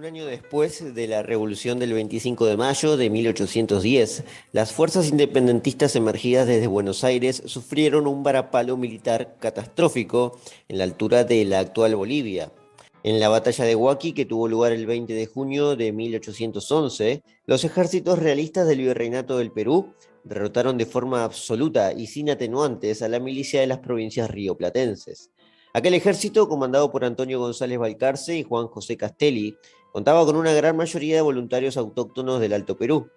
Un año después de la Revolución del 25 de mayo de 1810, las fuerzas independentistas emergidas desde Buenos Aires sufrieron un varapalo militar catastrófico en la altura de la actual Bolivia. En la batalla de Huaqui, que tuvo lugar el 20 de junio de 1811, los ejércitos realistas del Virreinato del Perú derrotaron de forma absoluta y sin atenuantes a la milicia de las provincias rioplatenses. Aquel ejército, comandado por Antonio González Balcarce y Juan José Castelli, contaba con una gran mayoría de voluntarios autóctonos del Alto Perú.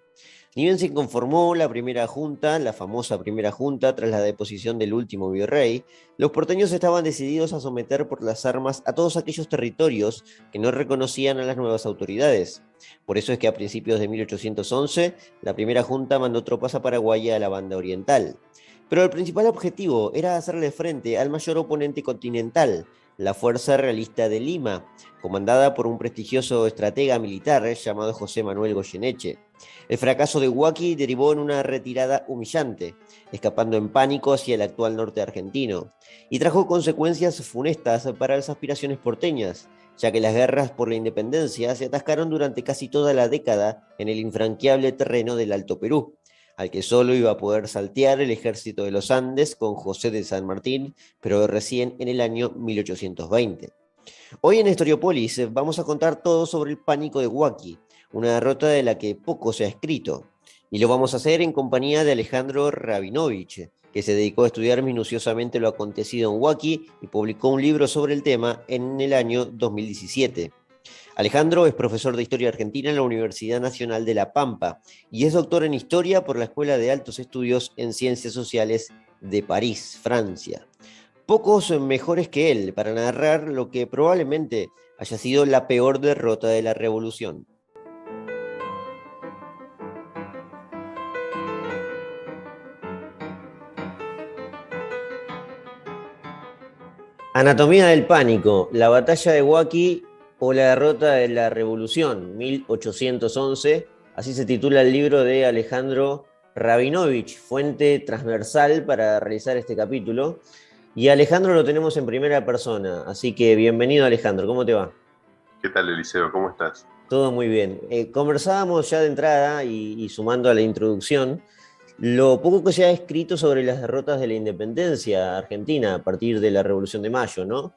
Ni bien se conformó la primera junta, la famosa primera junta, tras la deposición del último virrey, los porteños estaban decididos a someter por las armas a todos aquellos territorios que no reconocían a las nuevas autoridades. Por eso es que a principios de 1811, la primera junta mandó tropas a Paraguay y a la banda oriental. Pero el principal objetivo era hacerle frente al mayor oponente continental, la Fuerza Realista de Lima, comandada por un prestigioso estratega militar llamado José Manuel Goyeneche. El fracaso de Huaqui derivó en una retirada humillante, escapando en pánico hacia el actual norte argentino, y trajo consecuencias funestas para las aspiraciones porteñas, ya que las guerras por la independencia se atascaron durante casi toda la década en el infranqueable terreno del Alto Perú, al que solo iba a poder saltear el ejército de los Andes con José de San Martín, pero recién en el año 1820. Hoy en Historiopolis vamos a contar todo sobre el pánico de Huaqui, una derrota de la que poco se ha escrito, y lo vamos a hacer en compañía de Alejandro Rabinovich, que se dedicó a estudiar minuciosamente lo acontecido en Huaqui y publicó un libro sobre el tema en el año 2017. Alejandro es profesor de Historia Argentina en la Universidad Nacional de La Pampa y es doctor en Historia por la Escuela de Altos Estudios en Ciencias Sociales de París, Francia. Pocos mejores que él para narrar lo que probablemente haya sido la peor derrota de la revolución. Anatomía del pánico, la batalla de Huaqui o la derrota de la revolución, 1811, así se titula el libro de Alejandro Rabinovich, fuente transversal para realizar este capítulo. Y Alejandro lo tenemos en primera persona, así que bienvenido Alejandro, ¿cómo te va? ¿Qué tal, Eliseo? ¿Cómo estás? Todo muy bien. Conversábamos ya de entrada y sumando a la introducción, lo poco que se ha escrito sobre las derrotas de la independencia argentina a partir de la Revolución de Mayo, ¿no?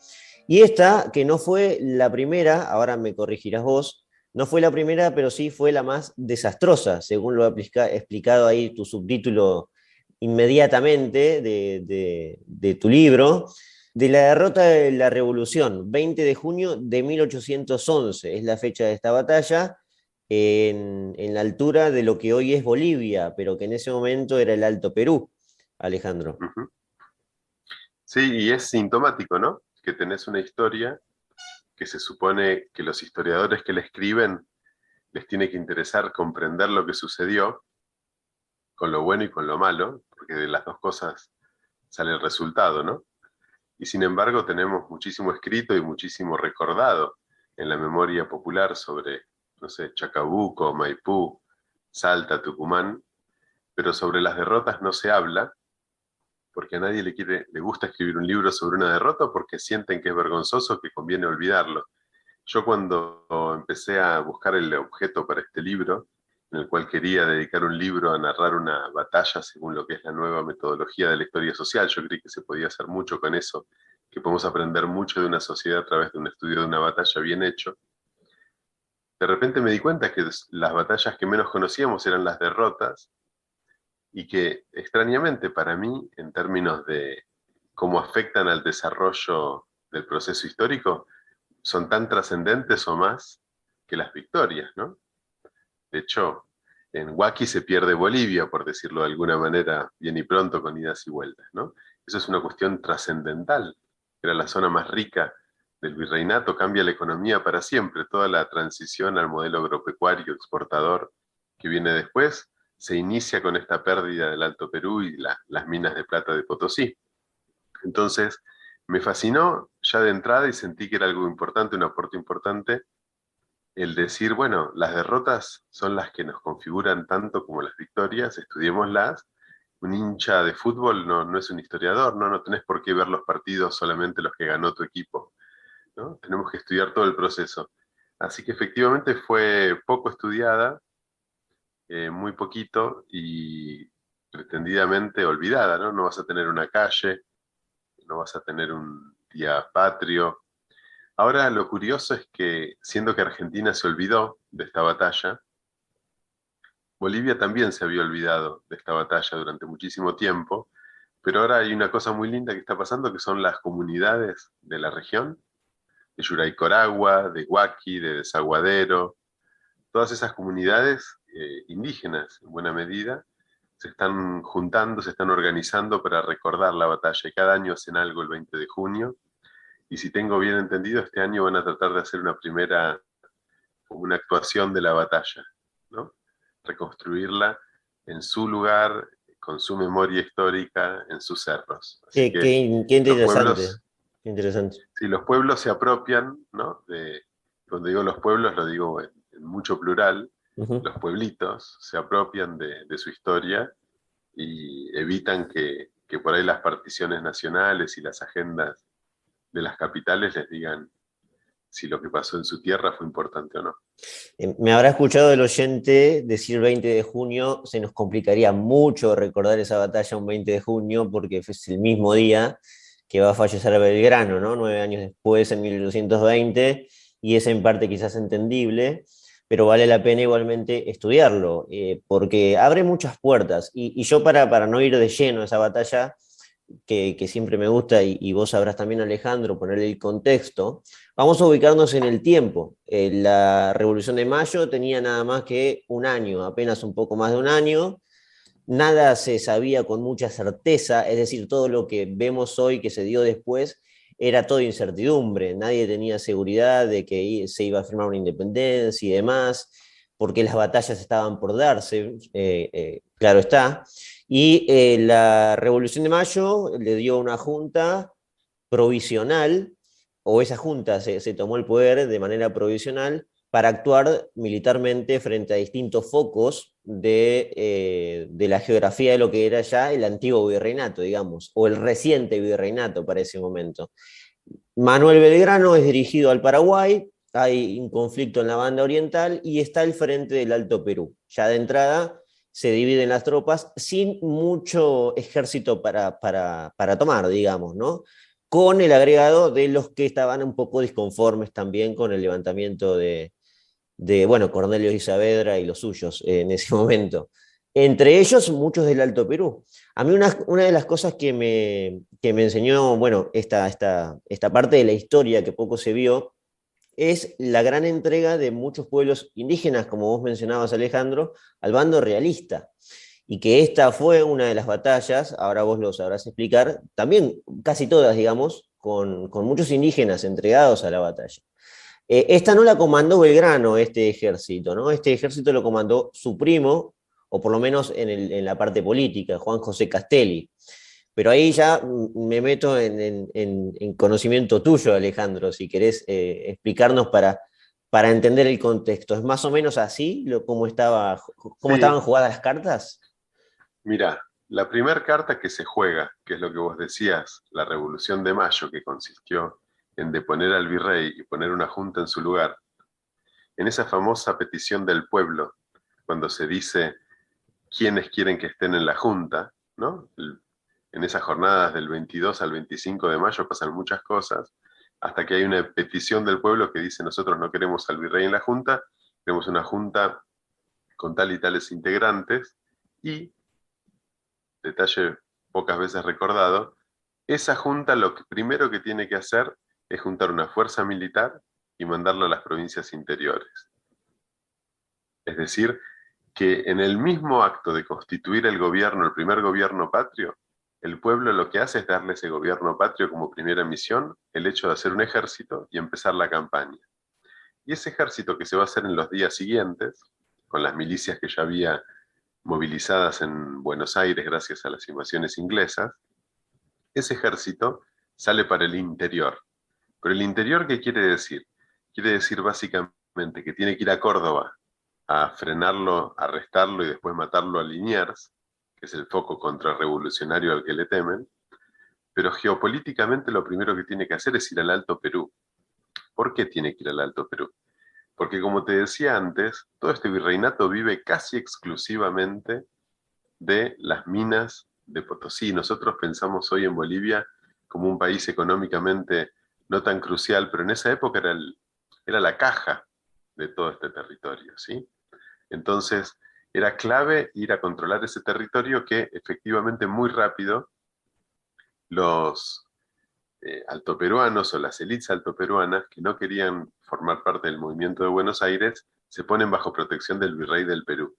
Y esta, que no fue la primera, ahora me corregirás vos, no fue la primera, pero sí fue la más desastrosa, según lo ha explicado ahí tu subtítulo inmediatamente de tu libro, de la derrota de la Revolución, 20 de junio de 1811, es la fecha de esta batalla, en la altura de lo que hoy es Bolivia, pero que en ese momento era el Alto Perú, Alejandro. Ujú. Sí, y es sintomático, ¿no? Que tenés una historia que se supone que los historiadores que la escriben les tiene que interesar comprender lo que sucedió, con lo bueno y con lo malo, porque de las dos cosas sale el resultado, ¿no? Y sin embargo tenemos muchísimo escrito y muchísimo recordado en la memoria popular sobre, no sé, Chacabuco, Maipú, Salta, Tucumán, pero sobre las derrotas no se habla porque a nadie le gusta escribir un libro sobre una derrota porque sienten que es vergonzoso, que conviene olvidarlo. Yo cuando empecé a buscar el objeto para este libro, en el cual quería dedicar un libro a narrar una batalla según lo que es la nueva metodología de la historia social, yo creí que se podía hacer mucho con eso, que podemos aprender mucho de una sociedad a través de un estudio de una batalla bien hecho. De repente me di cuenta que las batallas que menos conocíamos eran las derrotas, y que extrañamente para mí, en términos de cómo afectan al desarrollo del proceso histórico, son tan trascendentes o más que las victorias, ¿no? De hecho, en Huaki se pierde Bolivia, por decirlo de alguna manera, bien y pronto, con idas y vueltas, ¿no? Eso es una cuestión trascendental. Era la zona más rica del virreinato, cambia la economía para siempre. Toda la transición al modelo agropecuario exportador que viene después se inicia con esta pérdida del Alto Perú y las minas de plata de Potosí. Entonces, me fascinó ya de entrada y sentí que era algo importante, un aporte importante, el decir, bueno, las derrotas son las que nos configuran tanto como las victorias, estudiémoslas. Un hincha de fútbol no es un historiador, no tenés por qué ver los partidos solamente los que ganó tu equipo, ¿no? Tenemos que estudiar todo el proceso. Así que efectivamente fue poco estudiada, muy poquito y pretendidamente olvidada, ¿no? No vas a tener una calle, no vas a tener un día patrio. Ahora lo curioso es que, siendo que Argentina se olvidó de esta batalla, Bolivia también se había olvidado de esta batalla durante muchísimo tiempo, pero ahora hay una cosa muy linda que está pasando, que son las comunidades de la región, de Yuraycoragua, de Huaki, de Desaguadero. Todas esas comunidades indígenas, en buena medida, se están juntando, se están organizando para recordar la batalla. Y cada año hacen algo el 20 de junio. Y si tengo bien entendido, este año van a tratar de hacer una actuación de la batalla, ¿no? Reconstruirla en su lugar, con su memoria histórica, en sus cerros. Así que Qué los interesante, pueblos, qué interesante. si los pueblos se apropian, ¿no? Cuando digo los pueblos, lo digo en mucho plural, Ujú. los pueblitos se apropian de su historia y evitan que por ahí las particiones nacionales y las agendas de las capitales les digan si lo que pasó en su tierra fue importante o no. Me habrá escuchado el oyente decir 20 de junio, se nos complicaría mucho recordar esa batalla un 20 de junio porque es el mismo día que va a fallecer Belgrano, ¿no? 9 años después, en 1820, y es en parte quizás entendible, pero vale la pena igualmente estudiarlo, porque abre muchas puertas, y yo para no ir de lleno a esa batalla, que siempre me gusta, y vos sabrás también, Alejandro, ponerle el contexto. Vamos a ubicarnos en el tiempo. La Revolución de Mayo tenía nada más que un año, apenas un poco más de un año. Nada se sabía con mucha certeza, es decir, todo lo que vemos hoy que se dio después era todo incertidumbre. Nadie tenía seguridad de que se iba a firmar una independencia y demás, porque las batallas estaban por darse, claro está. Y la Revolución de Mayo le dio una junta provisional, o esa junta se tomó el poder de manera provisional para actuar militarmente frente a distintos focos de la geografía de lo que era ya el antiguo virreinato, digamos, o el reciente virreinato para ese momento. Manuel Belgrano es dirigido al Paraguay, hay un conflicto en la banda oriental y está al frente del Alto Perú. Ya de entrada se dividen las tropas sin mucho ejército para tomar, digamos, ¿no? Con el agregado de los que estaban un poco disconformes también con el levantamiento bueno, Cornelio y Saavedra y los suyos en ese momento. Entre ellos, muchos del Alto Perú. A mí una de las cosas que me enseñó, bueno, esta parte de la historia que poco se vio, es la gran entrega de muchos pueblos indígenas, como vos mencionabas, Alejandro, al bando realista. Y que esta fue una de las batallas, ahora vos lo sabrás explicar, también casi todas, digamos, con muchos indígenas entregados a la batalla. Esta no la comandó Belgrano, este ejército, ¿no? Este ejército lo comandó su primo, o por lo menos en la parte política, Juan José Castelli. Pero ahí ya me meto en conocimiento tuyo, Alejandro, si querés explicarnos para entender el contexto. ¿Es más o menos así cómo estaban Sí, jugadas las cartas? mira, la primera carta que se juega, que es lo que vos decías, la Revolución de Mayo, que consistió en deponer al virrey y poner una junta en su lugar, en esa famosa petición del pueblo, cuando se dice quiénes quieren que estén en la junta, ¿no? En esas jornadas del 22 al 25 de mayo pasan muchas cosas, hasta que hay una petición del pueblo que dice nosotros no queremos al virrey en la junta, queremos una junta con tal y tales integrantes, y, detalle pocas veces recordado, esa junta lo primero que tiene que hacer es juntar una fuerza militar y mandarla a las provincias interiores. Es decir, que en el mismo acto de constituir el gobierno, el primer gobierno patrio, el pueblo lo que hace es darle ese gobierno patrio como primera misión, el hecho de hacer un ejército y empezar la campaña. Y ese ejército que se va a hacer en los días siguientes, con las milicias que ya había movilizadas en Buenos Aires gracias a las invasiones inglesas, ese ejército sale para el interior. Pero el interior, ¿qué quiere decir? Quiere decir básicamente que tiene que ir a Córdoba a frenarlo, arrestarlo y después matarlo a Liniers, que es el foco contrarrevolucionario al que le temen, pero geopolíticamente lo primero que tiene que hacer es ir al Alto Perú. ¿Por qué tiene que ir al Alto Perú? Porque como te decía antes, todo este virreinato vive casi exclusivamente de las minas de Potosí. Nosotros pensamos hoy en Bolivia como un país económicamente no tan crucial, pero en esa época era la caja de todo este territorio, ¿sí? Entonces, era clave ir a controlar ese territorio que efectivamente muy rápido los altoperuanos o las élites altoperuanas que no querían formar parte del movimiento de Buenos Aires se ponen bajo protección del virrey del Perú.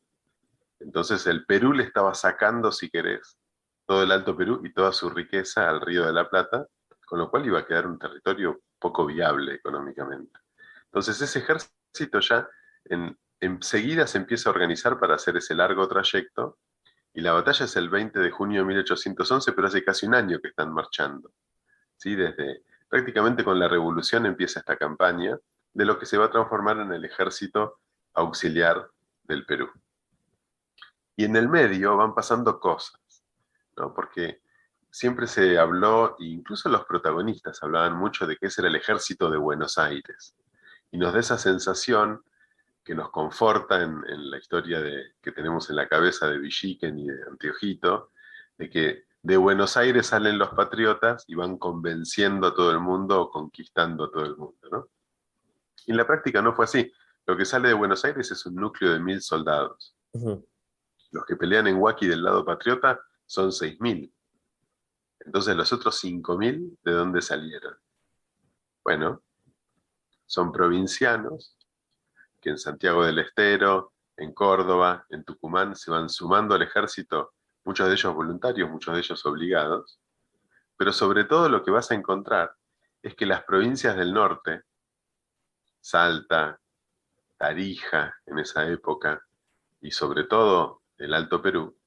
Entonces el Perú le estaba sacando, si querés, todo el Alto Perú y toda su riqueza al Río de la Plata, con lo cual iba a quedar un territorio poco viable económicamente. Entonces ese ejército ya enseguida se empieza a organizar para hacer ese largo trayecto, y la batalla es el 20 de junio de 1811, pero hace casi un año que están marchando. ¿Sí? Desde prácticamente con la revolución empieza esta campaña de lo que se va a transformar en el ejército auxiliar del Perú. Y en el medio van pasando cosas, ¿no? Porque siempre se habló, e incluso los protagonistas hablaban mucho de que ese era el ejército de Buenos Aires. Y nos da esa sensación que nos conforta en la historia que tenemos en la cabeza de Villiquen y de Anteojito, de que de Buenos Aires salen los patriotas y van convenciendo a todo el mundo o conquistando a todo el mundo, ¿no? Y en la práctica no fue así. Lo que sale de Buenos Aires es un núcleo de 1000 soldados. Ujú. Los que pelean en Huaki del lado patriota son 6000. Entonces los otros 5000, ¿de dónde salieron? Bueno, son provincianos que en Santiago del Estero, en Córdoba, en Tucumán, se van sumando al ejército, muchos de ellos voluntarios, muchos de ellos obligados, pero sobre todo lo que vas a encontrar es que las provincias del norte, Salta, Tarija en esa época, y sobre todo el Alto Perú,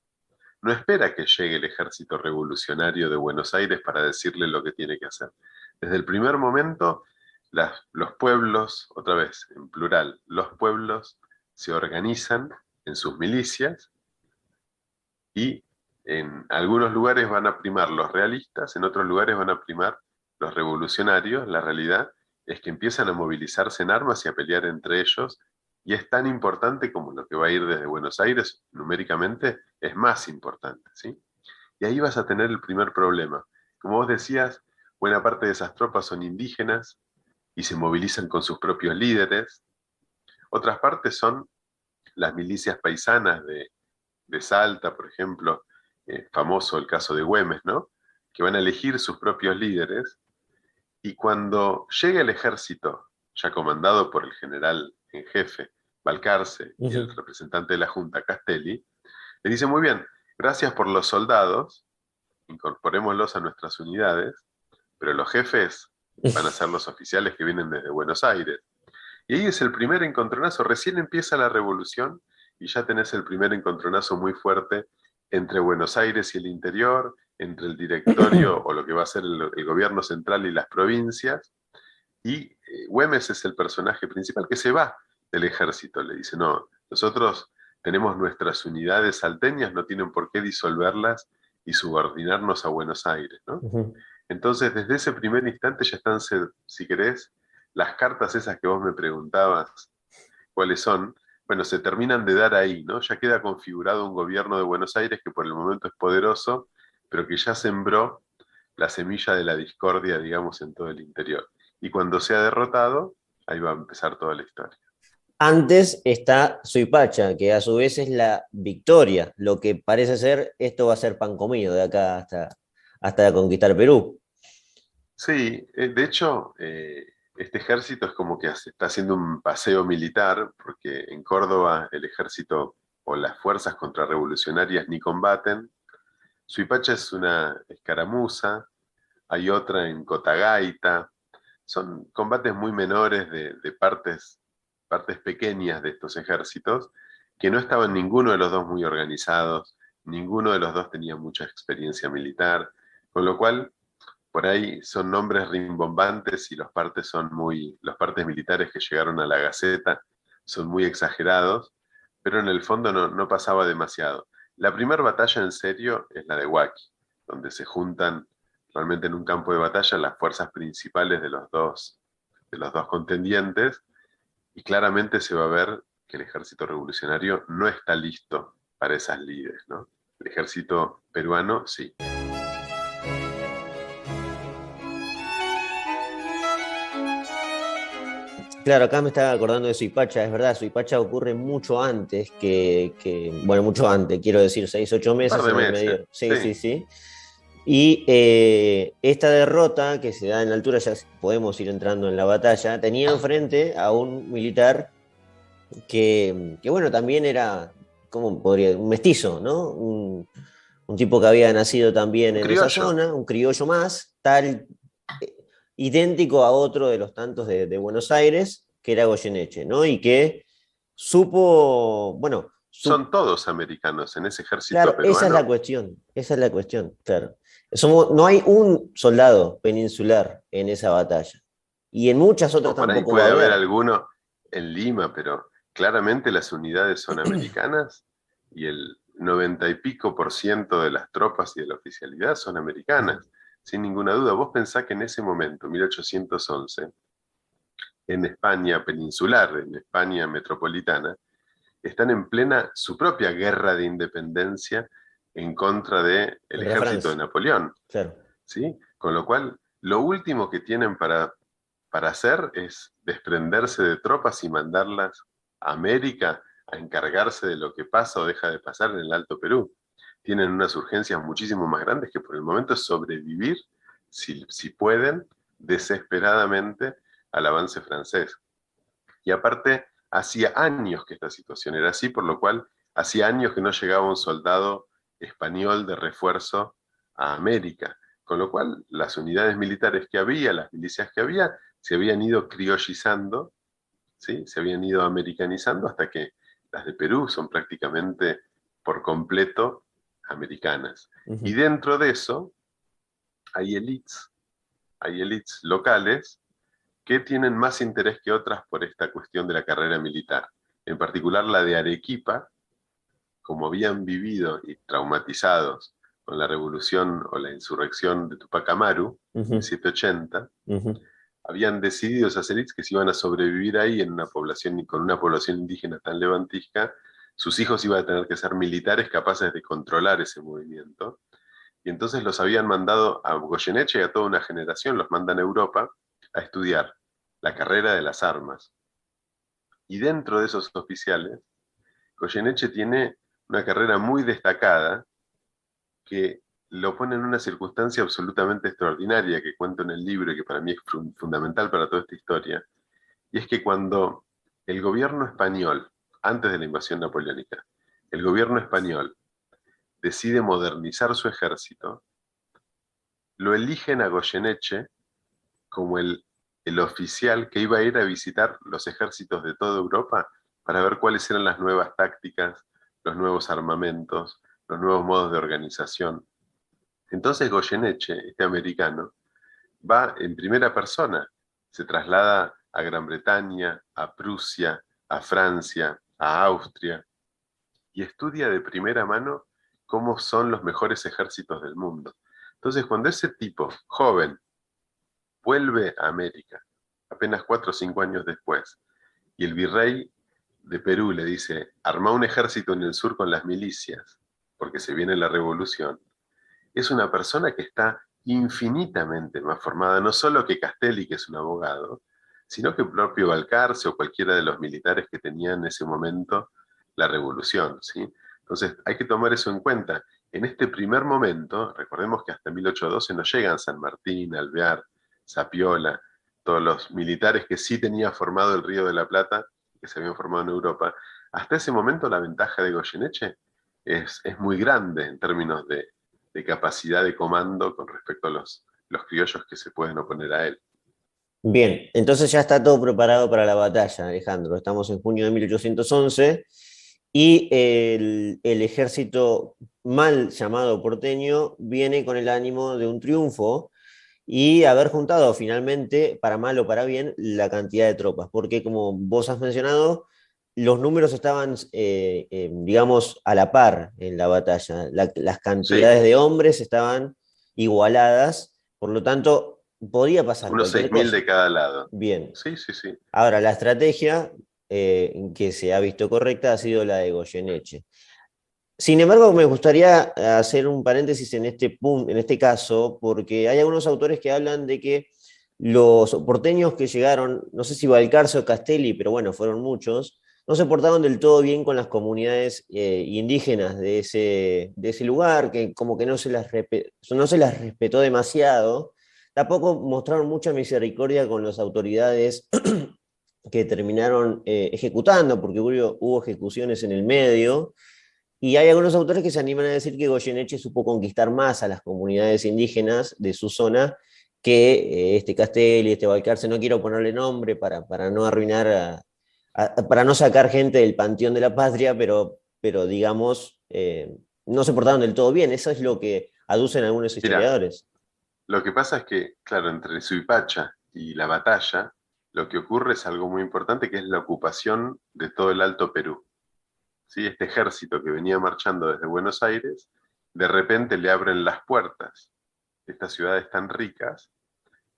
no espera que llegue el ejército revolucionario de Buenos Aires para decirle lo que tiene que hacer. Desde el primer momento, los pueblos, otra vez en plural, los pueblos se organizan en sus milicias y en algunos lugares van a primar los realistas, en otros lugares van a primar los revolucionarios. La realidad es que empiezan a movilizarse en armas y a pelear entre ellos, y es tan importante como lo que va a ir desde Buenos Aires, numéricamente es más importante, ¿sí? Y ahí vas a tener el primer problema. Como vos decías, buena parte de esas tropas son indígenas y se movilizan con sus propios líderes. Otras partes son las milicias paisanas de Salta, por ejemplo, famoso el caso de Güemes, ¿no? Que van a elegir sus propios líderes, y cuando llega el ejército, ya comandado por el general en jefe, Balcarce, y el Ujú. representante de la Junta, Castelli, le dice, muy bien, gracias por los soldados, incorporémoslos a nuestras unidades, pero los jefes van a ser los oficiales que vienen desde Buenos Aires. Y ahí es el primer encontronazo, recién empieza la revolución y ya tenés el primer encontronazo muy fuerte entre Buenos Aires y el interior, entre el directorio o lo que va a ser el gobierno central y las provincias, y Güemes es el personaje principal que se va del ejército, le dice, no, nosotros tenemos nuestras unidades salteñas, no tienen por qué disolverlas y subordinarnos a Buenos Aires, ¿no? Ujú. Entonces, desde ese primer instante ya están, si querés, las cartas esas que vos me preguntabas, cuáles son, bueno, se terminan de dar ahí, ¿no? Ya queda configurado un gobierno de Buenos Aires que por el momento es poderoso, pero que ya sembró la semilla de la discordia, digamos, en todo el interior. Y cuando sea derrotado, ahí va a empezar toda la historia. Antes está Suipacha, que a su vez es la victoria. Lo que parece ser, esto va a ser pan comido de acá hasta conquistar Perú. Sí, de hecho, este ejército es como que está haciendo un paseo militar, porque en Córdoba el ejército o las fuerzas contrarrevolucionarias ni combaten. Suipacha es una escaramuza, hay otra en Cotagaita. Son combates muy menores de partes pequeñas de estos ejércitos, que no estaban ninguno de los dos muy organizados, ninguno de los dos tenía mucha experiencia militar, con lo cual por ahí son nombres rimbombantes y los partes militares que llegaron a la Gaceta son muy exagerados, pero en el fondo no pasaba demasiado. La primera batalla en serio es la de Huaki, donde se juntan realmente en un campo de batalla las fuerzas principales de los dos contendientes, Y claramente se va a ver que el ejército revolucionario no está listo para esas lides, ¿no? El ejército peruano sí. Claro, acá me estaba acordando de Suipacha, es verdad, Suipacha ocurre mucho antes bueno, mucho antes, quiero decir, 6, 8 Un par meses de en el meses, medio. Sí, sí. sí, sí. Y esta derrota que se da en la altura, ya podemos ir entrando en la batalla, tenía enfrente a un militar que bueno, también era, ¿cómo podría? Un mestizo, ¿no? Un tipo que había nacido también Un en esa criollo. zona, un criollo más, tal, eh, idéntico a otro de los tantos de Buenos Aires, que era Goyeneche, ¿no? Y que supo, bueno, Son todos americanos en ese ejército claro, esa es la peruano. cuestión, esa es la cuestión, claro. No hay un soldado peninsular en esa batalla. Y en muchas otras O por ahí tampoco va a puede haber haber. alguno en Lima, pero claramente las unidades son americanas y el 90 y pico por ciento de las tropas y de la oficialidad son Ujú. americanas, sin ninguna duda. Vos pensás que en ese momento, 1811, en España peninsular, en España metropolitana, están en plena su propia guerra de independencia en contra del Contra ejército de Francia, Napoleón, claro. ¿sí? Con lo cual, lo último que tienen para hacer es desprenderse de tropas y mandarlas a América a encargarse de lo que pasa o deja de pasar en el Alto Perú. Tienen unas urgencias muchísimo más grandes que por el momento es sobrevivir, si pueden, desesperadamente al avance francés. Y aparte, hacía años que esta situación era así, por lo cual hacía años que no llegaba un soldado español de refuerzo a América. Con lo cual, las unidades militares que había, las milicias que había, se habían ido criollizando, ¿sí? Se habían ido americanizando hasta que las de Perú son prácticamente por completo americanas. Y Ujú. dentro de eso hay elites locales que tienen más interés que otras por esta cuestión de la carrera militar. En particular la de Arequipa, como habían vivido y traumatizados con la revolución o la insurrección de Tupac Amaru, en Ujú. 1780, Ujú. habían decidido esas élites que si iban a sobrevivir ahí en una población, con una población indígena tan levantisca, sus hijos iban a tener que ser militares capaces de controlar ese movimiento. Y entonces los habían mandado a Goyeneche y a toda una generación, los mandan a Europa a estudiar la carrera de las armas. Y dentro de esos oficiales, Goyeneche tiene una carrera muy destacada que lo pone en una circunstancia absolutamente extraordinaria que cuento en el libro y que para mí es fundamental para toda esta historia. Y es que cuando el gobierno español, antes de la invasión napoleónica, el gobierno español decide modernizar su ejército, lo eligen a Goyeneche como el oficial que iba a ir a visitar los ejércitos de toda Europa para ver cuáles eran las nuevas tácticas, los nuevos armamentos, los nuevos modos de organización. Entonces Goyeneche, este americano, va en primera persona, se traslada a Gran Bretaña, a Prusia, a Francia, a Austria, y estudia de primera mano cómo son los mejores ejércitos del mundo. Entonces, cuando ese tipo, joven, vuelve a América, apenas 4 o 5 años después, y el virrey de Perú le dice, arma un ejército en el sur con las milicias, porque se viene la revolución, es una persona que está infinitamente más formada, no solo que Castelli, que es un abogado, sino que el propio Balcarce o cualquiera de los militares que tenían en ese momento la revolución, ¿sí? Entonces hay que tomar eso en cuenta. En este primer momento, recordemos que hasta 1812 no llegan San Martín, Alvear, Zapiola, todos los militares que sí tenía formado el Río de la Plata, que se habían formado en Europa. Hasta ese momento la ventaja de Goyeneche es muy grande en términos de capacidad de comando con respecto a los criollos que se pueden oponer a él. Bien, entonces ya está todo preparado para la batalla, Alejandro. Estamos en junio de 1811 y el ejército mal llamado porteño viene con el ánimo de un triunfo y haber juntado finalmente, para mal o para bien, la cantidad de tropas, porque como vos has mencionado, los números estaban, digamos, a la par en la batalla. Las Sí, cantidades de hombres estaban igualadas, por lo tanto, podía pasar Unos cualquier 6.000 cosa. de cada lado. Bien. Sí, sí, sí. Ahora, la estrategia que se ha visto correcta ha sido la de Goyeneche. Sin embargo, me gustaría hacer un paréntesis en este punto, en este caso, porque hay algunos autores que hablan de que los porteños que llegaron, no sé si Balcarce o Castelli, pero bueno, fueron muchos, no se portaron del todo bien con las comunidades indígenas de ese lugar, que como que no se las respetó demasiado. Tampoco mostraron mucha misericordia con las autoridades que terminaron ejecutando, porque hubo ejecuciones en el medio. Y hay algunos autores que se animan a decir que Goyeneche supo conquistar más a las comunidades indígenas de su zona que este Castelli, este Balcarce, no quiero ponerle nombre para no arruinar, para no sacar gente del panteón de la patria, pero digamos, no se portaron del todo bien. Eso es lo que aducen algunos Mira, historiadores. lo que pasa es que, claro, entre Suipacha y la batalla, lo que ocurre es algo muy importante, que es la ocupación de todo el Alto Perú. ¿Sí? Este ejército que venía marchando desde Buenos Aires, de repente le abren las puertas de estas ciudades tan ricas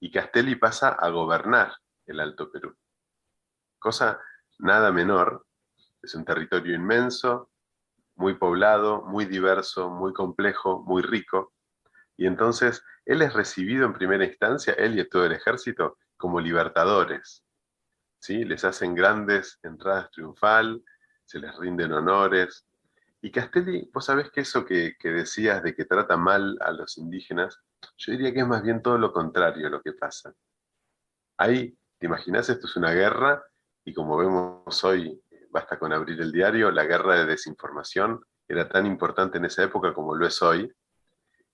y Castelli pasa a gobernar el Alto Perú. Cosa nada menor, es un territorio inmenso, muy poblado, muy diverso, muy complejo, muy rico, y entonces él es recibido en primera instancia, él y todo el ejército, como libertadores. ¿Sí? Les hacen grandes entradas triunfal, se les rinden honores. Y Castelli, vos sabés que eso que decías de que trata mal a los indígenas, yo diría que es más bien todo lo contrario lo que pasa. Ahí, ¿te imaginás? Esto es una guerra y como vemos hoy, basta con abrir el diario, la guerra de desinformación era tan importante en esa época como lo es hoy,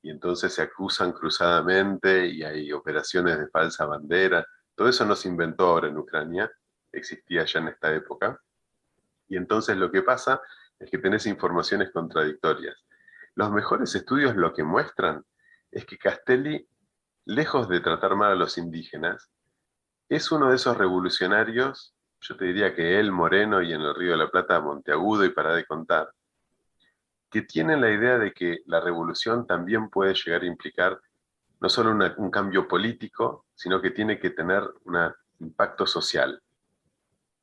y entonces se acusan cruzadamente y hay operaciones de falsa bandera. Todo eso no se inventó ahora en Ucrania, existía ya en esta época. Y entonces lo que pasa es que tenés informaciones contradictorias. Los mejores estudios lo que muestran es que Castelli, lejos de tratar mal a los indígenas, es uno de esos revolucionarios, yo te diría que él, Moreno y en el Río de la Plata, Monteagudo y para de contar, que tienen la idea de que la revolución también puede llegar a implicar no solo un cambio político, sino que tiene que tener un impacto social,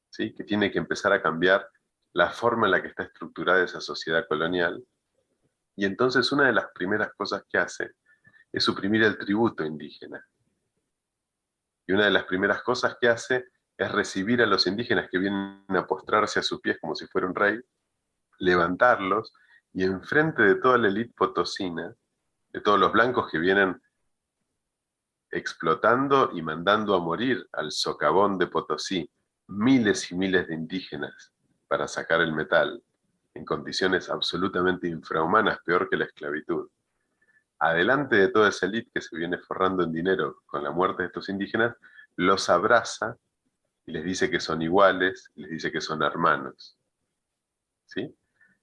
¿sí? Que tiene que empezar a cambiar la forma en la que está estructurada esa sociedad colonial. Y entonces una de las primeras cosas que hace es suprimir el tributo indígena. Y una de las primeras cosas que hace es recibir a los indígenas que vienen a postrarse a sus pies como si fuera un rey, levantarlos y enfrente de toda la élite potosina, de todos los blancos que vienen explotando y mandando a morir al socavón de Potosí miles y miles de indígenas para sacar el metal en condiciones absolutamente infrahumanas, peor que la esclavitud. Adelante de toda esa élite que se viene forrando en dinero con la muerte de estos indígenas, los abraza y les dice que son iguales, les dice que son hermanos. ¿Sí?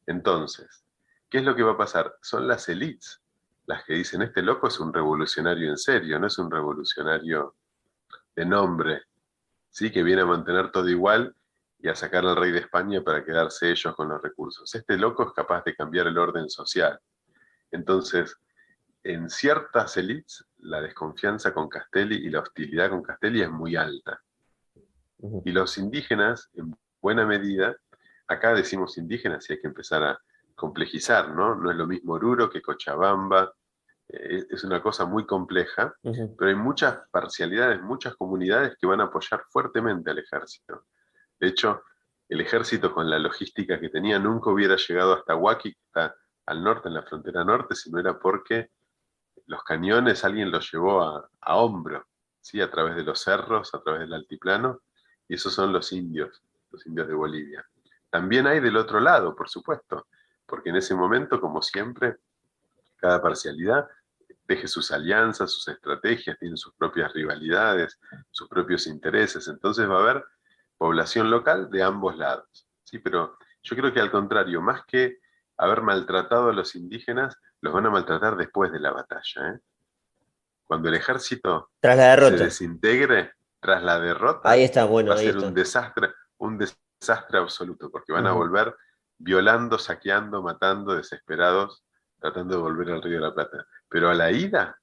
Entonces, ¿qué es lo que va a pasar? Son las élites las que dicen, este loco es un revolucionario en serio, no es un revolucionario de nombre, ¿sí? Que viene a mantener todo igual y a sacar al rey de España para quedarse ellos con los recursos. Este loco es capaz de cambiar el orden social. Entonces, en ciertas élites, la desconfianza con Castelli y la hostilidad con Castelli es muy alta. Y los indígenas, en buena medida, acá decimos indígenas y hay que empezar a complejizar, ¿no? No es lo mismo Oruro que Cochabamba, es una cosa muy compleja, Uh-huh. pero hay muchas parcialidades, muchas comunidades que van a apoyar fuertemente al ejército. De hecho, el ejército con la logística que tenía nunca hubiera llegado hasta Huaki, que está al norte, en la frontera norte, si no era porque los cañones alguien los llevó a hombro, ¿sí? A través de los cerros, a través del altiplano, y esos son los indios de Bolivia. También hay del otro lado, por supuesto, porque en ese momento, como siempre, cada parcialidad teje sus alianzas, sus estrategias, tiene sus propias rivalidades, sus propios intereses. Entonces va a haber población local de ambos lados. ¿Sí? Pero yo creo que al contrario, más que haber maltratado a los indígenas, los van a maltratar después de la batalla. ¿Eh? Cuando el ejército Tras la se derrota. desintegre tras la Ahí derrota, está, bueno, va a ahí ser está. un desastre absoluto, porque van a Uh-huh. volver violando, saqueando, matando, desesperados, tratando de volver al Río de la Plata. Pero a la ida,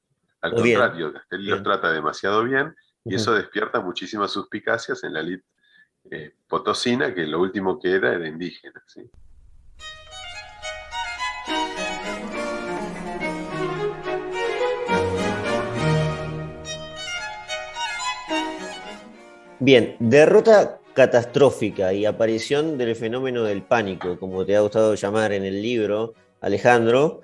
Al Muy bien, contrario, Castelli los bien. trata demasiado bien y Ujú. eso despierta muchísimas suspicacias en la élite potosina, que lo último que era indígena, ¿sí? Bien, derrota catastrófica y aparición del fenómeno del pánico, como te ha gustado llamar en el libro, Alejandro.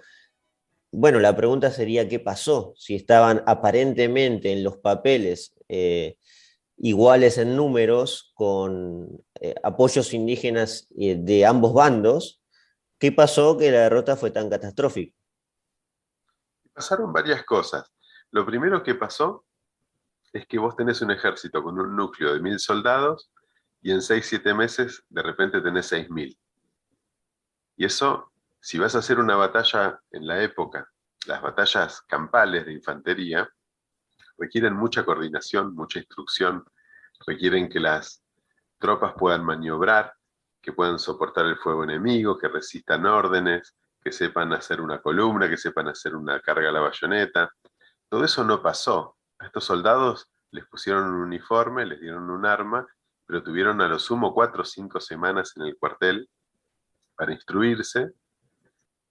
Bueno, la pregunta sería qué pasó, si estaban aparentemente en los papeles iguales en números con apoyos indígenas de ambos bandos, ¿qué pasó que la derrota fue tan catastrófica? Pasaron varias cosas. Lo primero que pasó es que vos tenés un ejército con un núcleo de 1000 soldados y en 6, 7 meses de repente tenés 6000. Y eso, si vas a hacer una batalla en la época, las batallas campales de infantería, requieren mucha coordinación, mucha instrucción, requieren que las tropas puedan maniobrar, que puedan soportar el fuego enemigo, que resistan órdenes, que sepan hacer una columna, que sepan hacer una carga a la bayoneta. Todo eso no pasó. A estos soldados les pusieron un uniforme, les dieron un arma, pero tuvieron a lo sumo 4 o 5 semanas en el cuartel para instruirse,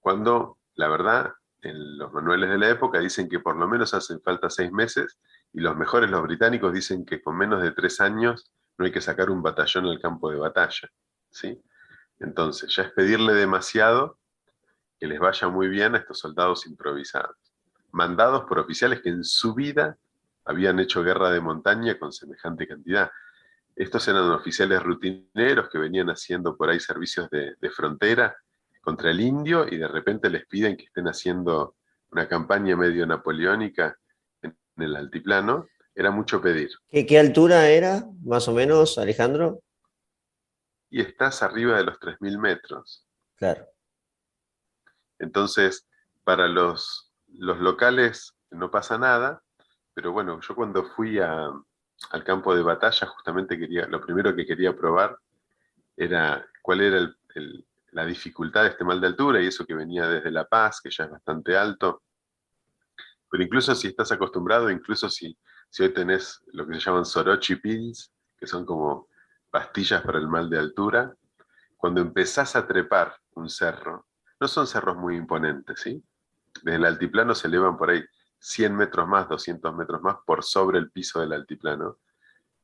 cuando la verdad en los manuales de la época dicen que por lo menos hacen falta 6 meses y los mejores, los británicos, dicen que con menos de 3 años no hay que sacar un batallón al campo de batalla, ¿sí? Entonces ya es pedirle demasiado que les vaya muy bien a estos soldados improvisados, mandados por oficiales que en su vida habían hecho guerra de montaña con semejante cantidad. Estos eran oficiales rutineros que venían haciendo por ahí servicios de frontera contra el indio y de repente les piden que estén haciendo una campaña medio napoleónica en el altiplano. Era mucho pedir. ¿Qué altura era, más o menos, Alejandro? Y estás arriba de los 3000 metros. Claro. Entonces, para los locales no pasa nada, pero bueno, yo cuando fui al campo de batalla justamente lo primero que quería probar era cuál era la dificultad de este mal de altura y eso que venía desde La Paz, que ya es bastante alto. Pero incluso si estás acostumbrado, incluso si hoy tenés lo que se llaman Sorochi Pills, que son como pastillas para el mal de altura, cuando empezás a trepar un cerro, no son cerros muy imponentes, ¿sí? Desde el altiplano se elevan por ahí 100 metros más, 200 metros más por sobre el piso del altiplano,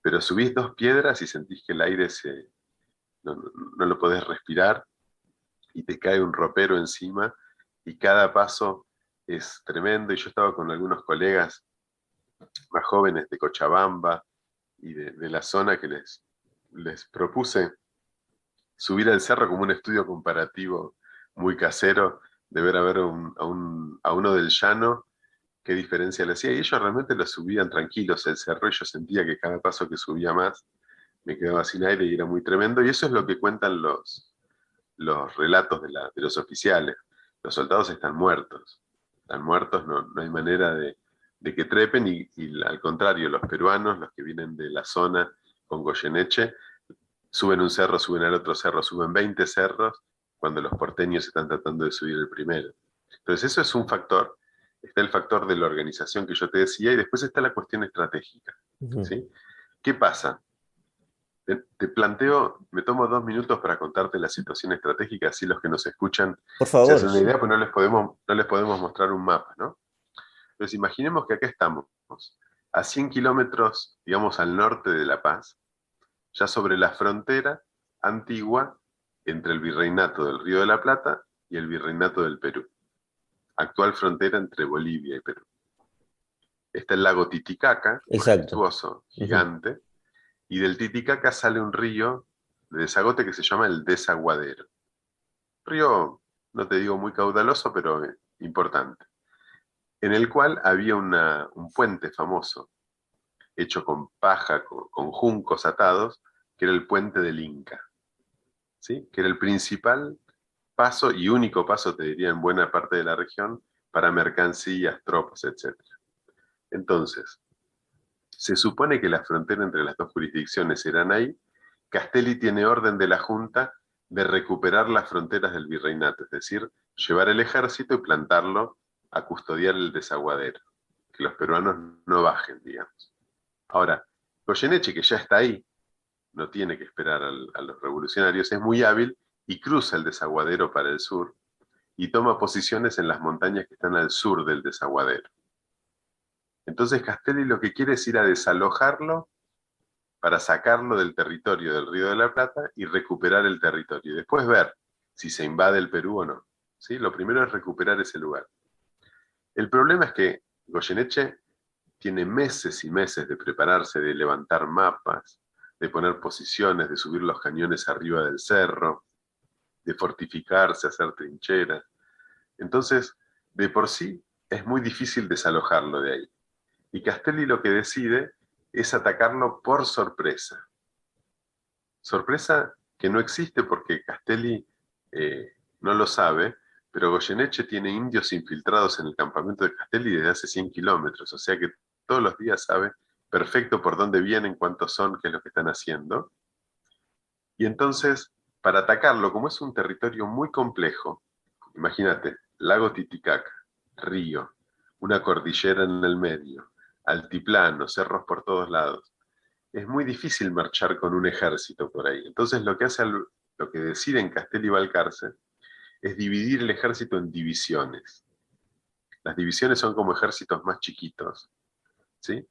pero subís 2 piedras y sentís que el aire no lo podés respirar y te cae un ropero encima y cada paso es tremendo. Y yo estaba con algunos colegas más jóvenes de Cochabamba y de la zona que les propuse subir al cerro como un estudio comparativo muy casero, de ver a ver a uno del llano qué diferencia le hacía. Y ellos realmente lo subían tranquilos el cerro y yo sentía que cada paso que subía más me quedaba sin aire y era muy tremendo. Y eso es lo que cuentan los relatos de los oficiales. Los soldados están muertos, no hay manera de que trepen y al contrario, los peruanos, los que vienen de la zona con Goyeneche, suben un cerro, suben al otro cerro, suben 20 cerros cuando los porteños están tratando de subir el primero. Entonces eso es un factor. Está el factor de la organización que yo te decía y después está la cuestión estratégica, Ujú. ¿sí? ¿Qué pasa? Te planteo, me tomo 2 minutos para contarte la situación estratégica, así los que nos escuchan Por se favor, hacen una sí. idea, pues no les podemos mostrar un mapa, ¿no? Entonces imaginemos que acá estamos, a 100 kilómetros, digamos, al norte de La Paz, ya sobre la frontera antigua entre el virreinato del Río de la Plata y el virreinato del Perú, actual frontera entre Bolivia y Perú. Está el lago Titicaca, Exacto. majestuoso, Ujú. gigante, y del Titicaca sale un río de desagote que se llama el Desaguadero. Río, no te digo muy caudaloso, pero importante, en el cual había un puente famoso, hecho con paja, con juncos atados, que era el puente del Inca, ¿sí? Que era el principal paso y único paso, te diría, en buena parte de la región para mercancías, tropas, etc. Entonces, se supone que la frontera entre las dos jurisdicciones eran ahí. Castelli tiene orden de la Junta de recuperar las fronteras del virreinato, es decir, llevar el ejército y plantarlo a custodiar el desaguadero. que los peruanos no bajen, digamos. Ahora, Goyeneche, que ya está ahí, no tiene que esperar a los revolucionarios, es muy hábil y cruza el desaguadero para el sur y toma posiciones en las montañas que están al sur del desaguadero. Entonces Castelli lo que quiere es ir a desalojarlo para sacarlo del territorio del Río de la Plata y recuperar el territorio. Y después ver si se invade el Perú o no. ¿Sí? Lo primero es recuperar ese lugar. El problema es que Goyeneche tiene meses y meses de prepararse, de levantar mapas, de poner posiciones, de subir los cañones arriba del cerro, de fortificarse, hacer trincheras. Entonces, de por sí, es muy difícil desalojarlo de ahí. Y Castelli lo que decide es atacarlo por sorpresa. Sorpresa que no existe porque Castelli no lo sabe, pero Goyeneche tiene indios infiltrados en el campamento de Castelli desde hace 100 kilómetros, o sea que todos los días sabe perfecto por dónde vienen, cuántos son, qué es lo que están haciendo. Y entonces, para atacarlo, como es un territorio muy complejo, imagínate, lago Titicaca, río, una cordillera en el medio, altiplano, cerros por todos lados. Es muy difícil marchar con un ejército por ahí. Entonces lo que deciden Castelli y Balcarce es dividir el ejército en divisiones. Las divisiones son como ejércitos más chiquitos, ¿sí?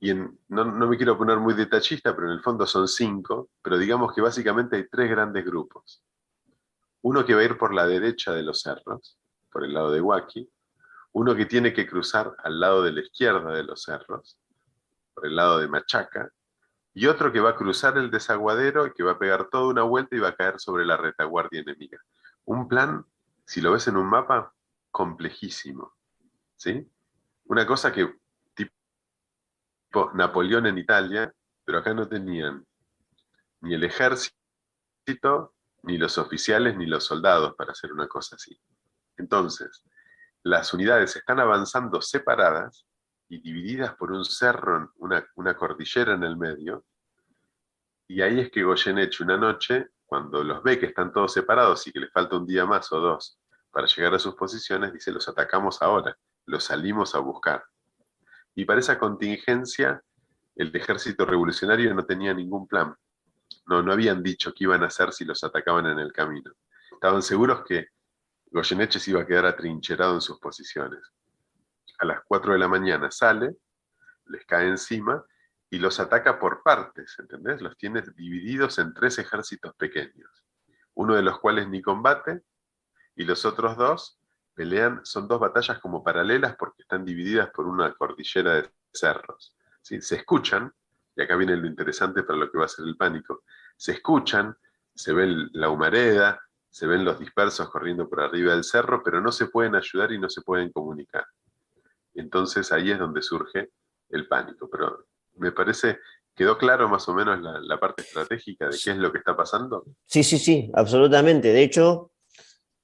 Y no me quiero poner muy detallista, pero en el fondo son 5, pero digamos que básicamente hay 3 grandes grupos. Uno que va a ir por la derecha de los cerros, por el lado de Huaki, uno que tiene que cruzar al lado de la izquierda de los cerros, por el lado de Machaca, y otro que va a cruzar el desaguadero y que va a pegar toda una vuelta y va a caer sobre la retaguardia enemiga. Un plan, si lo ves en un mapa, complejísimo, ¿sí? Una cosa que tipo Napoleón en Italia, pero acá no tenían ni el ejército, ni los oficiales, ni los soldados para hacer una cosa así. Entonces, las unidades están avanzando separadas y divididas por un cerro, una cordillera en el medio, y ahí es que Goyeneche una noche, cuando los ve que están todos separados y que les falta un día más o 2 para llegar a sus posiciones, dice, los atacamos ahora, los salimos a buscar. Y para esa contingencia, el ejército revolucionario no tenía ningún plan. No habían dicho qué iban a hacer si los atacaban en el camino. Estaban seguros que Goyeneche se iba a quedar atrincherado en sus posiciones. A las 4 de la mañana sale, les cae encima y los ataca por partes, ¿entendés? Los tiene divididos en 3 ejércitos pequeños, uno de los cuales ni combate y los otros 2 pelean, son 2 batallas como paralelas porque están divididas por una cordillera de cerros, ¿sí? Se escuchan, y acá viene lo interesante para lo que va a ser el pánico, se escuchan, se ve la humareda, se ven los dispersos corriendo por arriba del cerro, pero no se pueden ayudar y no se pueden comunicar. Entonces ahí es donde surge el pánico. Pero me parece, ¿quedó claro más o menos la parte estratégica de qué es lo que está pasando? Sí, sí, sí, absolutamente. De hecho,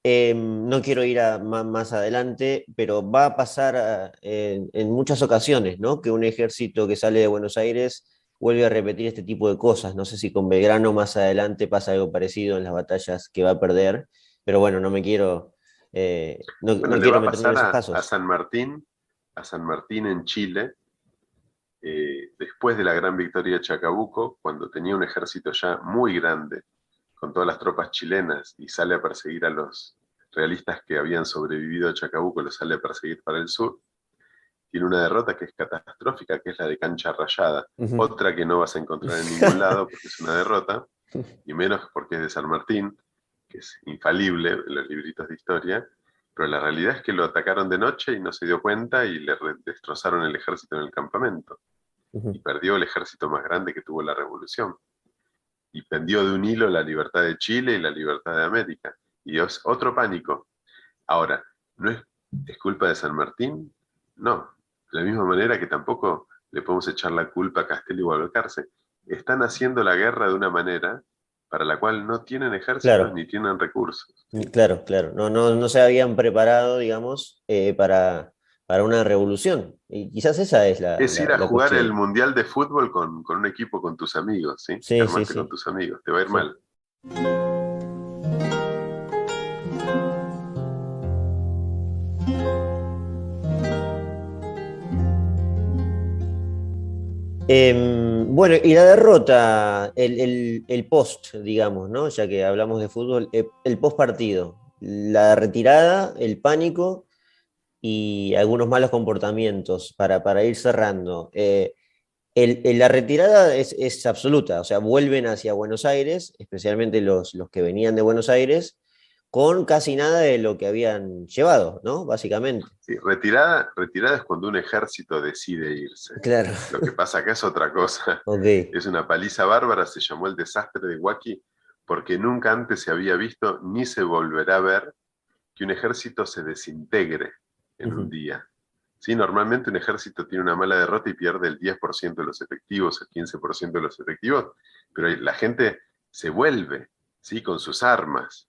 no quiero ir más adelante, pero va a pasar en muchas ocasiones, ¿no? Que un ejército que sale de Buenos Aires vuelve a repetir este tipo de cosas. No sé si con Belgrano más adelante pasa algo parecido en las batallas que va a perder, pero bueno, no me quiero, Bueno, no le va quiero a meterme en pasar esos a casos. San Martín en Chile, después de la gran victoria de Chacabuco, cuando tenía un ejército ya muy grande, con todas las tropas chilenas, y sale a perseguir a los realistas que habían sobrevivido a Chacabuco, los sale a perseguir para el sur, tiene una derrota que es catastrófica, que es la de Cancha Rayada, Ujú. otra que no vas a encontrar en ningún lado porque es una derrota, y menos porque es de San Martín, que es infalible en los libritos de historia, pero la realidad es que lo atacaron de noche y no se dio cuenta y le destrozaron el ejército en el campamento, y Ujú. perdió el ejército más grande que tuvo la revolución, y pendió de un hilo la libertad de Chile y la libertad de América, y es otro pánico. Ahora, ¿no es culpa de San Martín? No, de la misma manera que tampoco le podemos echar la culpa a Castelli o a Balcarce. Están haciendo la guerra de una manera para la cual no tienen ejércitos Claro. ni tienen recursos, ¿sí? Claro, claro. No se habían preparado, digamos, para una revolución. Y quizás esa es Es ir a la jugar el cuestión. Mundial de Fútbol con un equipo con tus amigos, ¿sí? Que Sí, sí, armaste con sí, tus amigos. Te va a ir sí. mal. Bueno, y la derrota, el post, digamos, ¿no? Ya que hablamos de fútbol, el post partido, la retirada, el pánico y algunos malos comportamientos para ir cerrando. La retirada es absoluta, o sea, vuelven hacia Buenos Aires, especialmente los que venían de Buenos Aires, con casi nada de lo que habían llevado, ¿no? Básicamente. Sí, retirada es cuando un ejército decide irse. Claro, Lo que pasa acá es otra cosa. ok. Es una paliza bárbara, se llamó el desastre de Huaki, porque nunca antes se había visto ni se volverá a ver que un ejército se desintegre en un Ujú. día. Sí, normalmente un ejército tiene una mala derrota y pierde el 10% de los efectivos, el 15% de los efectivos, pero la gente se vuelve, ¿sí? Con sus armas.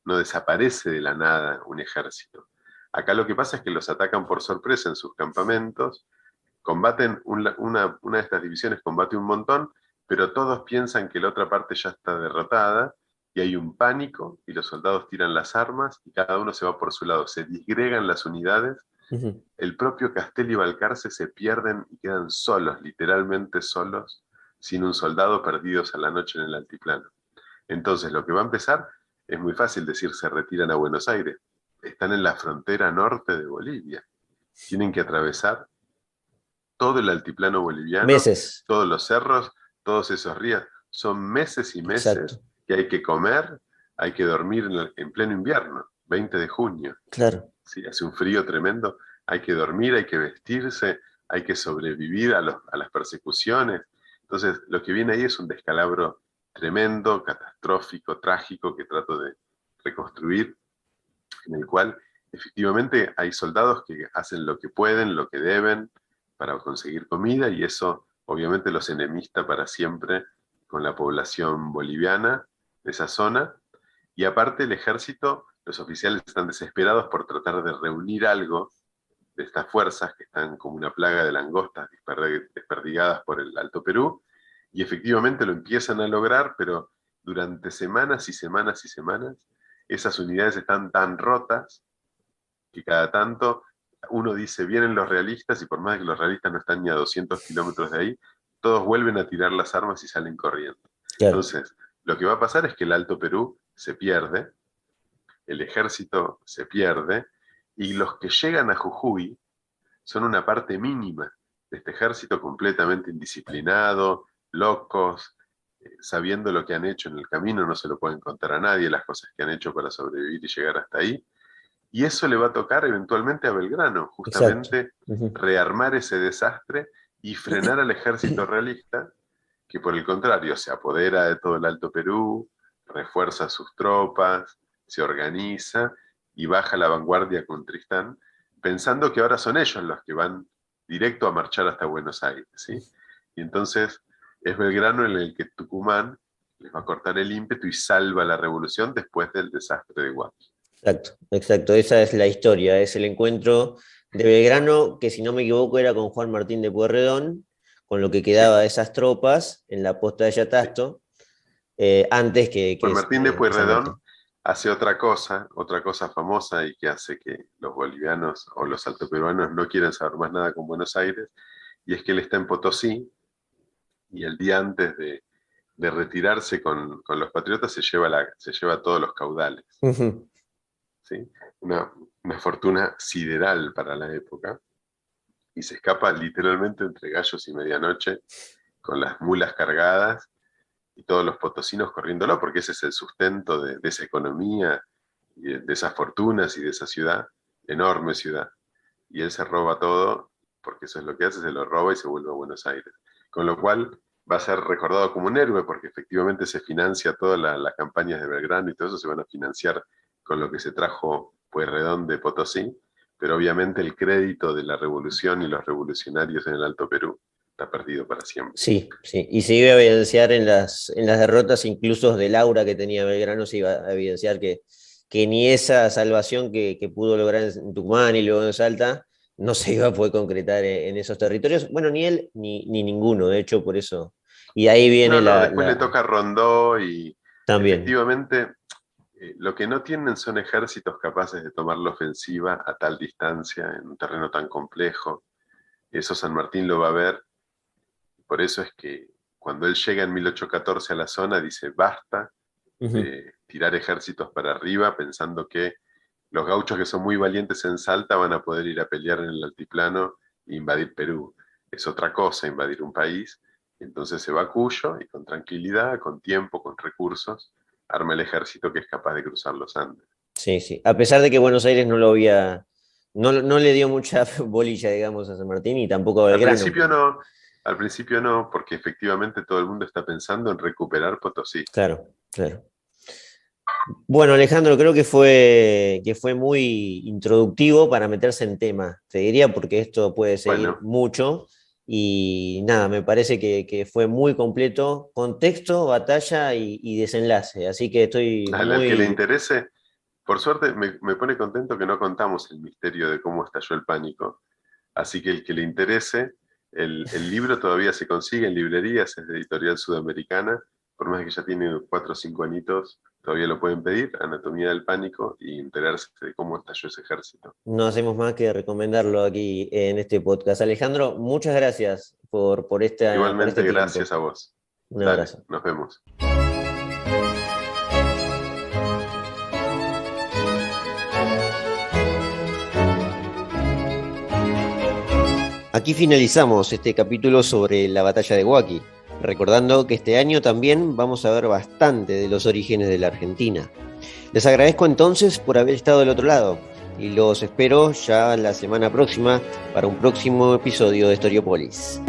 No desaparece de la nada un ejército. Acá lo que pasa es que los atacan por sorpresa en sus campamentos, combaten, una de estas divisiones combate un montón, pero todos piensan que la otra parte ya está derrotada y hay un pánico y los soldados tiran las armas y cada uno se va por su lado, se disgregan las unidades, Ujú. el propio Castelli y Balcarce se pierden y quedan solos, literalmente solos, sin un soldado, perdidos a la noche en el altiplano. Entonces, lo que va a empezar es muy fácil decir, se retiran a Buenos Aires. Están en la frontera norte de Bolivia. Tienen que atravesar todo el altiplano boliviano, Meses, todos los cerros, todos esos ríos. Son meses y exacto, meses que hay que comer, hay que dormir en pleno invierno, 20 de junio. claro. ¿Sí? Hace un frío tremendo, hay que dormir, hay que vestirse, hay que sobrevivir a las persecuciones. Entonces, lo que viene ahí es un descalabro tremendo, catastrófico, trágico, que trato de reconstruir, en el cual efectivamente hay soldados que hacen lo que pueden, lo que deben para conseguir comida, y eso obviamente los enemista para siempre con la población boliviana de esa zona. Y aparte el ejército, los oficiales están desesperados por tratar de reunir algo de estas fuerzas que están como una plaga de langostas desperdigadas por el Alto Perú, y efectivamente lo empiezan a lograr, pero durante semanas y semanas y semanas, esas unidades están tan rotas que cada tanto uno dice, vienen los realistas, y por más que los realistas no están ni a 200 kilómetros de ahí, todos vuelven a tirar las armas y salen corriendo. Claro. Entonces, lo que va a pasar es que el Alto Perú se pierde, el ejército se pierde, y los que llegan a Jujuy son una parte mínima de este ejército completamente indisciplinado, locos, sabiendo lo que han hecho en el camino, no se lo pueden contar a nadie, las cosas que han hecho para sobrevivir y llegar hasta ahí. Y eso le va a tocar eventualmente a Belgrano, Exacto. justamente Ujú. rearmar ese desastre y frenar al ejército realista, que por el contrario se apodera de todo el Alto Perú, refuerza sus tropas, se organiza y baja la vanguardia con Tristán, pensando que ahora son ellos los que van directo a marchar hasta Buenos Aires, ¿sí? Y entonces es Belgrano en el que Tucumán les va a cortar el ímpetu y salva la revolución después del desastre de Huachi. Exacto, exacto. Esa es la historia. Es el encuentro de Belgrano, que si no me equivoco era con Juan Martín de Pueyrredón, con lo que Sí, quedaba de esas tropas en la posta de sí. Yatasto, antes Juan Martín de de San Martín. Pueyrredón hace otra cosa famosa y que hace que los bolivianos o los altoperuanos no quieran saber más nada con Buenos Aires, y es que él está en Potosí y el día antes de retirarse con los patriotas se lleva todos los caudales, Ujú. ¿sí? Una, una fortuna sideral para la época, y se escapa literalmente entre gallos y medianoche con las mulas cargadas y todos los potosinos corriéndolo, porque ese es el sustento de esa economía y de esas fortunas y de esa ciudad, enorme ciudad. Y él se roba todo, porque eso es lo que hace, se lo roba y se vuelve a Buenos Aires. Con lo cual va a ser recordado como un héroe, porque efectivamente se financia todas las campañas de Belgrano y todo eso se van a financiar con lo que se trajo Pueyrredón de Potosí, pero obviamente el crédito de la revolución y los revolucionarios en el Alto Perú está perdido para siempre. Sí, sí. Y se iba a evidenciar en las derrotas, incluso del aura que tenía Belgrano, se iba a evidenciar que ni esa salvación que pudo lograr en Tucumán y luego en Salta no se iba a poder concretar en esos territorios. Bueno, ni él ni ninguno, de hecho, por eso. Y ahí viene No, no, después le toca Rondó y también. efectivamente lo que no tienen son ejércitos capaces de tomar la ofensiva a tal distancia en un terreno tan complejo. Eso San Martín lo va a ver. por eso es que cuando él llega en 1814 a la zona, dice basta de tirar ejércitos para arriba, pensando que los gauchos que son muy valientes en Salta van a poder ir a pelear en el altiplano e invadir Perú. Es otra cosa invadir un país. Entonces se va a Cuyo y con tranquilidad, con tiempo, con recursos, arma el ejército que es capaz de cruzar los Andes. Sí, sí. A pesar de que Buenos Aires no le dio mucha bolilla, digamos, a San Martín y tampoco a Al Belgrano. principio no, porque efectivamente todo el mundo está pensando en recuperar Potosí. Claro, claro. Bueno, Alejandro, creo que fue muy introductivo para meterse en tema, te diría, porque esto puede seguir Bueno, mucho. Y nada, me parece que fue muy completo, contexto, batalla y desenlace. Así que estoy al que le muy... interese, por suerte me pone contento que no contamos el misterio de cómo estalló el pánico. Así que el que le interese, el libro todavía se consigue en librerías, es de Editorial Sudamericana, por más que ya tiene 4 o 5 añitos, todavía lo pueden pedir, Anatomía del Pánico, y enterarse de cómo estalló ese ejército. No hacemos más que recomendarlo aquí en este podcast. Alejandro, muchas gracias por este Igualmente, tiempo. gracias a vos. Un Dale, abrazo. nos vemos. Aquí finalizamos este capítulo sobre la batalla de Huaki, recordando que este año también vamos a ver bastante de los orígenes de la Argentina. Les agradezco entonces por haber estado del otro lado y los espero ya la semana próxima para un próximo episodio de Historiópolis.